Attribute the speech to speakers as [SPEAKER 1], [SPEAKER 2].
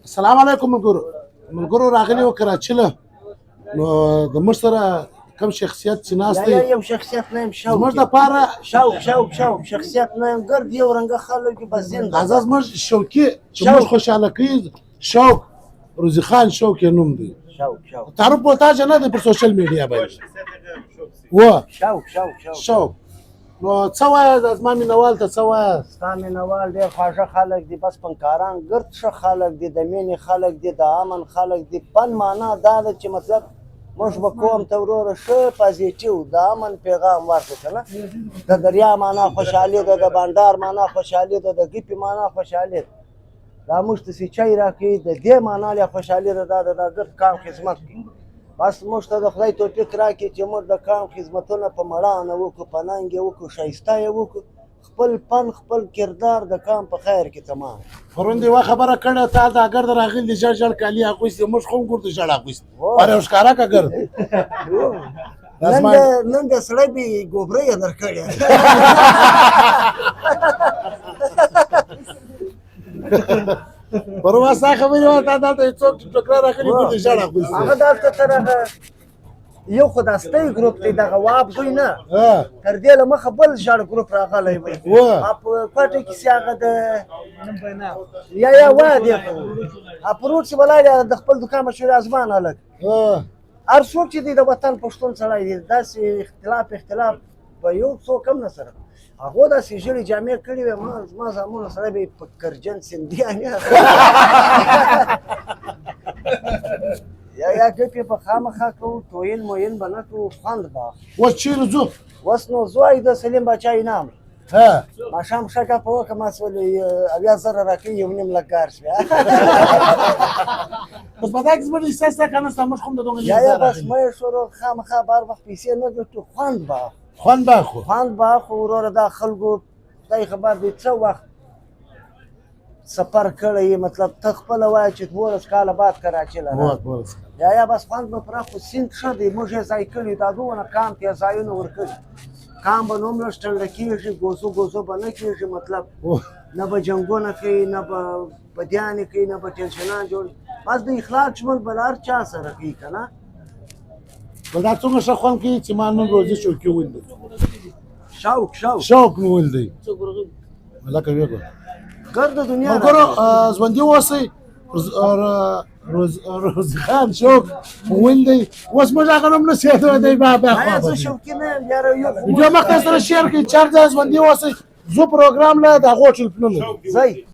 [SPEAKER 1] السلام علیکم ملګرو راغلی و کراچي له نو د موږ سره کوم شخصیت چې ناست دی
[SPEAKER 2] یو شخصیت نه یم شوق
[SPEAKER 1] زموږ دپاره
[SPEAKER 2] شوق شخصیت نه یم ګرد یو رنګه خلک دي بس زنده
[SPEAKER 1] دا زموږ شوقي چې موږ خوشحاله کوي شوق روزي خان شوق یې نوم دی
[SPEAKER 2] شوق
[SPEAKER 1] تعارف محتاج نه دی پر سوشل میډیا باندې و شوق نو څه وایه زما مینهوال ته څه وایه
[SPEAKER 2] ستا مینهوال ډېر خواږه خلک دي بس پنکاران ګرد ښه خلک دي د مینې خلک دي د امن خلک دي پن معنا دا ده چې مطلب موږ به قوم ته وروره ښه پازیټیو د امن پیغام ورکړو که نه د دریا معنا خوشحالي ده د بانډار معنا خوشحالي ده د ګیپي معنا خوشحالي ده دا موږ ته سچای راکوي د دې معنا له خوشحالي ده دا د ګرد کام خدمت کوي بس موږ ته د خدای توفیق راکړي چې موږ د کام خدمتونه په مړانه وکړو په ننګ یې وکړو ښایسته یې وکړو خپل فن خپل کردار د کام په خیر کې تمام
[SPEAKER 1] پرون دې یوه خبره کړې تا دا ګرد راغلي دي ژړ ژړ کالي اغوستي موږ خو هم ګورو ژړ اغوستي پر یو ښکاره که ګرد
[SPEAKER 2] نن د سړی بې ګوبره یې درکړې
[SPEAKER 1] پروا ستا خبرې وه تا دلته یو څوک ټوکره راغلي ګورو ژړ اغوستي
[SPEAKER 2] هغه دلته تر هغه یو خو دا ستی ګروپ دی دغه واب زوی نه تر دې له مخه بل ژړ ګروپ راغلی وی په کوټه کې چې هغه د یا وایه دې ته اپروټ چې ولاړ د خپل دوکان مشهور ازمان هلک هر څوک چې دی د وطن پښتون سړی دی داسې اختلاف په یو څوک هم نه سره هغو داسې ژړې جامې کړې وې زما زامنو سړی به یې په کرجن سندیانې یا ګپې په خامخا کوو توین موین به نه کوو خوند به
[SPEAKER 1] اوس چیرې ځو
[SPEAKER 2] اوس نو ځو د سلیم باچا انعام ماښام ښه ګپه وکړه ما څه ولې 80,000 راکوي 1.5 لک کار شوې
[SPEAKER 1] بس په دا کې زموږ احساس دا که نه ستا موږ خو هم د دغه
[SPEAKER 2] یا بس مه یې شروع خامخا بار وخت پیسې نه ګټو خوند به خوند به خو وروره دا خلکو خدای خبر دی څه وخت سفر کړی مطلب ته خپله وایه چې 12 کاله بعد کراچي له یا بس خوند به پوره خو سیند ښه دی موږ یې ځای کړي دا دونه کام ته یې ځایونه ورکړي کام به نو هم لږ ټنډه کېږي ګوزو به نه کېږي مطلب نه به جنګونه کوي نه به بدیانې کوي نه به ټینشنان جوړي بس د اخلاق ژوند به له هر چا سره کوي که نه
[SPEAKER 1] بل دا څومره ښه خوند کوي چې ما نن روزي شوقي ولید شوق مې ولید لکه ویې ګوره
[SPEAKER 2] ګرد دنیا
[SPEAKER 1] ملګرو ژوندي اوسئ روزي خان شوق مو ولید اوس موږ هغه نوم نه سیادو دی
[SPEAKER 2] زه شوقي نه یم یاره
[SPEAKER 1] ویډیو مخکې سره شیر کړئ چار ځای ژوندي اوسئ زه پروګرام له د هغو ټلیفونونه
[SPEAKER 2] ځئ